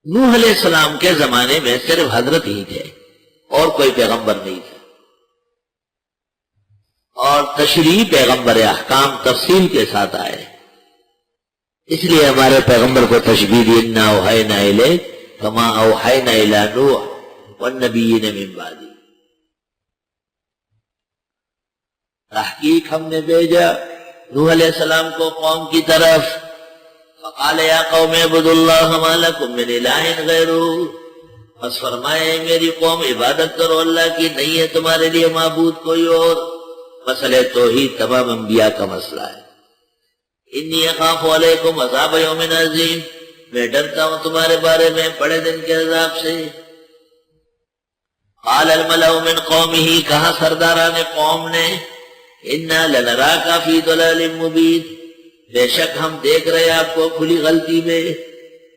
نوح علیہ السلام کے زمانے میں صرف حضرت ہی تھے اور کوئی پیغمبر نہیں تھا، اور تشریح پیغمبر احکام تفصیل کے ساتھ آئے، اس لیے ہمارے پیغمبر کو تشبیہ دی، انا اوحینا الیک کما اوحینا الی نوح والنبیین من بعدہ۔ تحقیق ہم نے بھیجا نوح علیہ السلام کو قوم کی طرف، فقال یا قوم اعبدوا اللہ ما لکم من الہ غیرہ، بس فرمائے میری قوم عبادت کرو اللہ کی، نہیں ہے تمہارے لیے معبود کوئی اور۔ مسئلہ توحید تمام انبیاء کا مسئلہ ہے۔ انی اخاف علیکم عذاب یوم عظیم، میں ڈرتا ہوں تمہارے بارے میں بڑے دن کے عذاب سے۔ قال الملأ من قومہ، کہا سرداران قوم نے، انا لنراک فی ضلال مبین، بے شک ہم دیکھ رہے آپ کو کھلی غلطی میں۔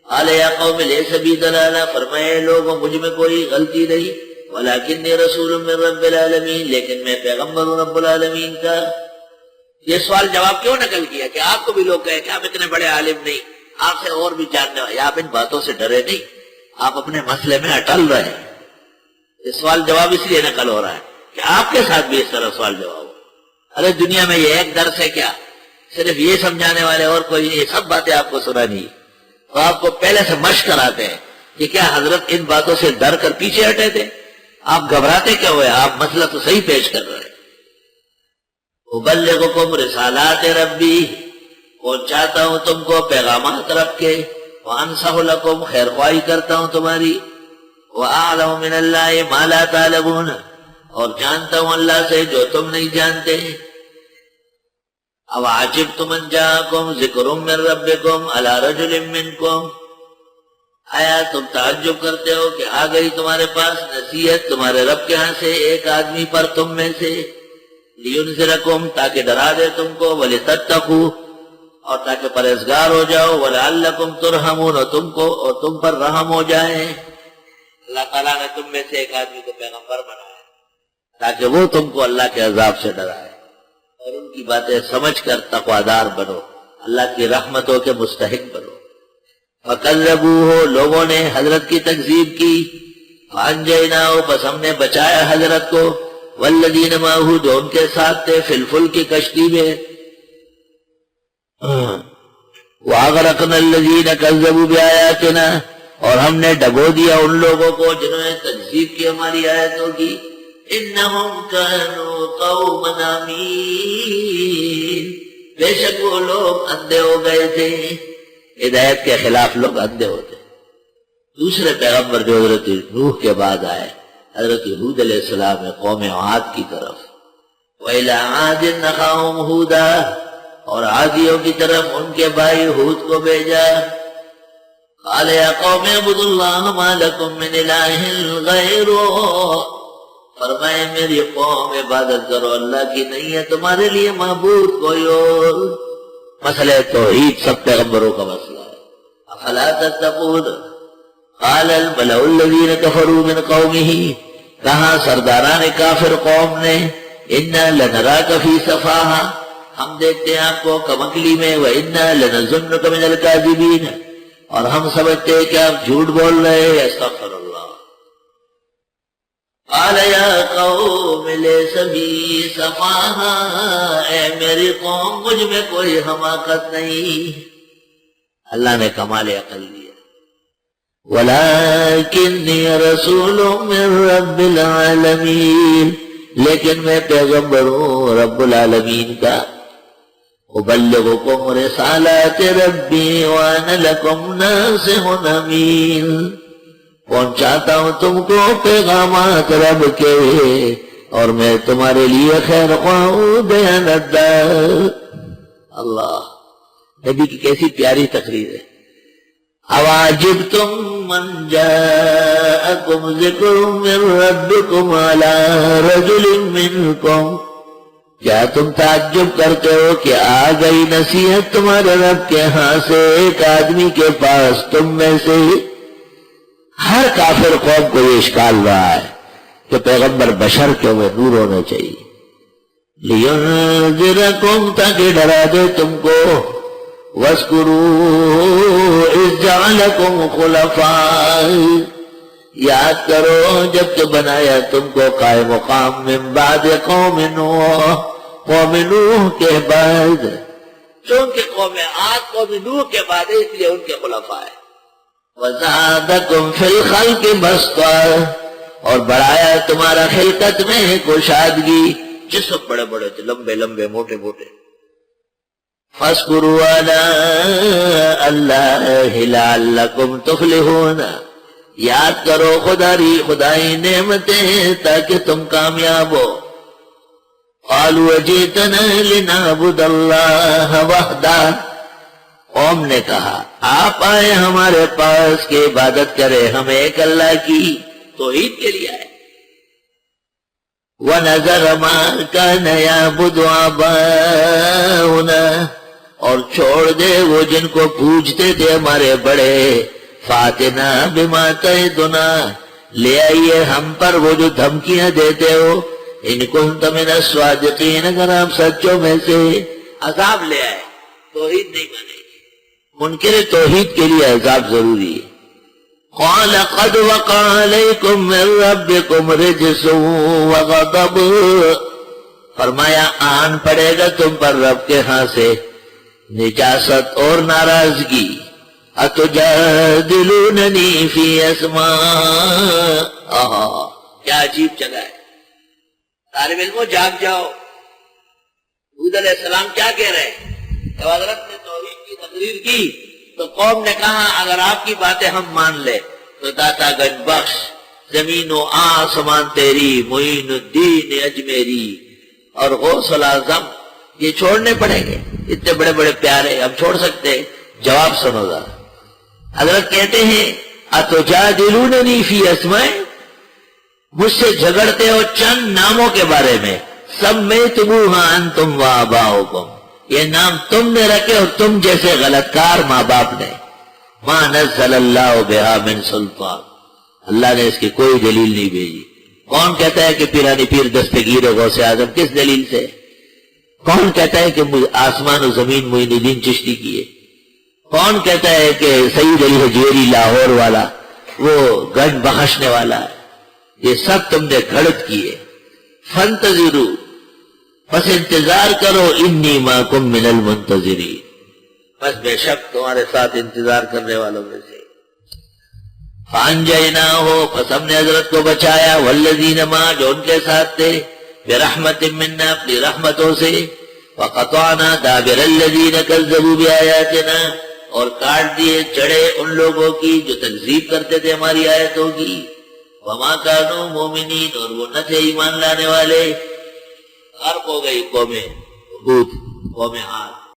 قال یا قوم لیس بی ضلالہ، فرمائے لوگوں مجھ میں کوئی غلطی نہیں، ولکنی رسول من رب العالمین، لیکن میں پیغمبر ہوں رب العالمین کا۔ یہ سوال جواب کیوں نقل کیا کہ آپ کو بھی لوگ کہیں کہ آپ اتنے بڑے عالم نہیں، آپ سے اور بھی جاننے والے، آپ ان باتوں سے ڈرے نہیں، آپ اپنے مسئلے میں اٹل رہے ہیں۔ یہ سوال جواب اس لیے نقل ہو رہا ہے کہ آپ کے ساتھ بھی اس طرح سوال جواب ہو۔ ارے دنیا میں یہ ایک درس ہے کیا، صرف یہ سمجھانے والے اور کوئی، یہ سب باتیں آپ کو سنانی، تو آپ کو پہلے سے مشق کراتے ہیں کہ کیا حضرت ان باتوں سے ڈر کر پیچھے ہٹے تھے؟ آپ گھبراتے کیا ہوئے؟ آپ مسئلہ تو صحیح پیش کر رہے ہیں۔ ابلغکم رسالات ربی، پہنچاتا ہوں تم کو پیغامات رب کے، وانصح لکم، خیر خواہی کرتا ہوں تمہاری، واعلم من اللہ ما لا تعلمون، اور جانتا ہوں اللہ سے جو تم نہیں جانتے۔ او عجبتم ان جاءکم ذکر من ربکم علی رجل منکم، آیا تم تعجب کرتے ہو کہ آ گئی تمہارے پاس نصیحت تمہارے رب کے ہاں سے ایک آدمی پر تم میں سے، لینذرکم، تاکہ ڈرا دے تم کو، ولتتقوا، اور تاکہ پرہیزگار ہو جاؤ، ولعلکم ترحمون، اور تم پر رحم ہو جائے۔ اللہ تعالیٰ نے تم میں سے ایک آدمی کو پیغمبر بنایا تاکہ وہ تم کو اللہ کے عذاب سے ڈرائے اور ان کی باتیں سمجھ کر تقوادار بنو، اللہ کی رحمتوں کے مستحق بنو۔ فکذبوہ، لوگوں نے حضرت کی تکذیب کی، فانجیناہ، بس ہم نے بچایا حضرت کو، والذین معہ، جو ان کے ساتھ تھے، فی الفلک کی کشتی میں، واغرقنا الذین کذبوا بآیاتنا، اور ہم نے ڈبو دیا ان لوگوں کو جنہوں نے تکذیب کی ہماری آیتوں کی۔ انہم کانوا قوما عمین، بے شک وہ لوگ اندھے ہو گئے تھے، ہدایت کے خلاف لوگ اندھے ہوتے۔ دوسرے پیغمبر جو حضرت نوح کے بعد آئے، حضرت ہود علیہ السلام ہے قوم عاد کی طرف، وَإِلَىٰ عَادٍ أَخَاهُمْ هُودًا، اور عادیوں کی طرف ان کے بھائی ہود کو بھیجا۔ قال یا قوم اعبدوا اللہ ما لکم من الہ غیرہ، فرمائے میری قوم عبادت کرو اللہ کی، نہیں ہے تمہارے لیے معبود کوئی اور۔ مسئلہ توحید سب پیغمبروں کا مسئلہ ہے۔ افلا تتقون، قال الملأ الذین کفروا من قومہ، کہا سرداران کافر قوم نے، انا لنراک فی سفاہہ، ہم دیکھتے ہیں آپ کو کمکلی میں، وانا لنظنک من الکاذبین، اور ہم سمجھتے ہیں کہ آپ جھوٹ بول رہے ہیں۔ استغفر اللہ۔ قال یا قوم لیس بی سفاہہ، اے میری قوم مجھ میں کوئی حماقت نہیں، اللہ نے کمال عقل دیا۔ ولکنی رسول من رب العالمین، لیکن میں پیغمبر ہوں رب العالمین کا۔ ابلغکم رسالات ربی وانا لکم ناصح امین، پہنچاتا ہوں تم کو پیغامات رب کے اور میں تمہارے لیے خیر خواہ دیانتدار۔ اللہ، نبی کی کیسی پیاری تقریر ہے۔ اواجبتم من جاءکم ذکر من ربکم علی رجل منکم، کیا تم تعجب کرتے ہو کہ آ گئی نصیحت تمہارے رب کے ہاں سے ایک آدمی کے پاس تم میں سے؟ ہر کافر قوم کو یہ اشکال رہا ہے کہ پیغمبر بشر کے ہوئے نور ہونا چاہیے۔ لینذرکم، تاکہ ڈرا دے تم کو، وَاذْكُرُوا إِذْ جَعَلَكُمْ خُلَفَاءَ، یاد کرو جب کہ بنایا تم کو قائم مقام من بعد قوم نوح، قوم نوح کے بعد، چونکہ قوم عاد قوم نوح کے بعد اس لیے ان کے خلفاء ہیں۔ وَزَادَكُمْ فِي الْخَلْقِ بَسْطًا، اور بڑھایا تمہارا خلقت میں کشادگی، جسم بڑے بڑے تھے، لمبے لمبے موٹے موٹے۔ فَاذْكُرُوا آلَاءَ اللَّهِ لَعَلَّكُمْ تُفْلِحُونَ، یاد کرو خدائی نعمتیں تاکہ تم کامیاب ہو۔ قالوا اجئتنا لنعبد اللہ وحدہ، قوم نے کہا آپ آئے ہمارے پاس کہ عبادت کرے ہم ایک اللہ کی، توحید کے لیے آئے۔ وَنَذَرَ مَا كَانَ يَعْبُدُ آبَاؤُنَا، اور چھوڑ دے وہ جن کو پوجتے تھے ہمارے بڑے۔ فَاتِنَا بِمَا تَعِدُنَا، لے آئیے ہم پر وہ جو دھمکیاں دیتے ہو، ان كنتَ مِنَ الصَّادِقِينَ، اگر آپ سچوں میں سے۔ عذاب لے آئے، توحید نہیں مانے گی، منکر توحید کے لیے عذاب ضروری ہے۔ قَالَ قَدْ وَقَعَ عَلَيْكُمْ مِنْ رَبِّكُمْ رِجْسٌ وَغَضَبٌ، فرمایا آن پڑے گا تم پر رب کے ہاں سے نجاست اور ناراضگی۔ اتجادلوننی فی اسماء، کیا عجیب جگہ ہے۔ طالب علموں جاگ جاؤ، حود علیہ السلام کیا کہہ رہے ہیں؟ جب حضرت نے توحید کی تقریر کی تو قوم نے کہا اگر آپ کی باتیں ہم مان لیں تو داتا گنج بخش، زمین و آسمان تیری، معین الدین اجمیری اور غوث الاعظم یہ چھوڑنے پڑیں گے، اتنے بڑے بڑے پیارے ہم چھوڑ سکتے؟ جواب سنو ذرا، حضرت کہتے ہیں اتجادلوننی فی اسماء، مجھ سے جھگڑتے ہو چند ناموں کے بارے میں، سمیتموہا انتم وآباؤکم، یہ نام تم نے رکھے اور تم جیسے غلط کار ماں باپ نے۔ ما نزل اللہ بہا من سلطان، اللہ نے اس کی کوئی دلیل نہیں بھیجی۔ کون کہتا ہے کہ پیرانی پیر دستگیر غوث اعظم؟ کس دلیل سے؟ کون کہتا ہے کہ آسمان و زمین معین الدین چشتی کی ہے؟ کون کہتا ہے کہ سید علی حجویری لاہور والا وہ گنج بخشنے والا ہے؟ یہ سب تم نے گھڑت کی ہے۔ فانتظروا، بس انتظار کرو، انی معکم من المنتظرین، بس بے شک تمہارے ساتھ انتظار کرنے والوں میں سے۔ فانجیناہ، پس ہم نے حضرت کو بچایا، والذین ما، جو ان کے ساتھ تھے، برحمت منا، اپنی رحمتوں سے، وقطعنا دابر الذین کذبوا بآیاتنا، اور کاٹ دیے جڑے ان لوگوں کی جو تکذیب کرتے تھے ہماری آیتوں کی۔ وما کانوا مومنین، اور وہ نہ تھے ایمان لانے والے۔ غرق ہو گئی قوم ہود، قوم عاد۔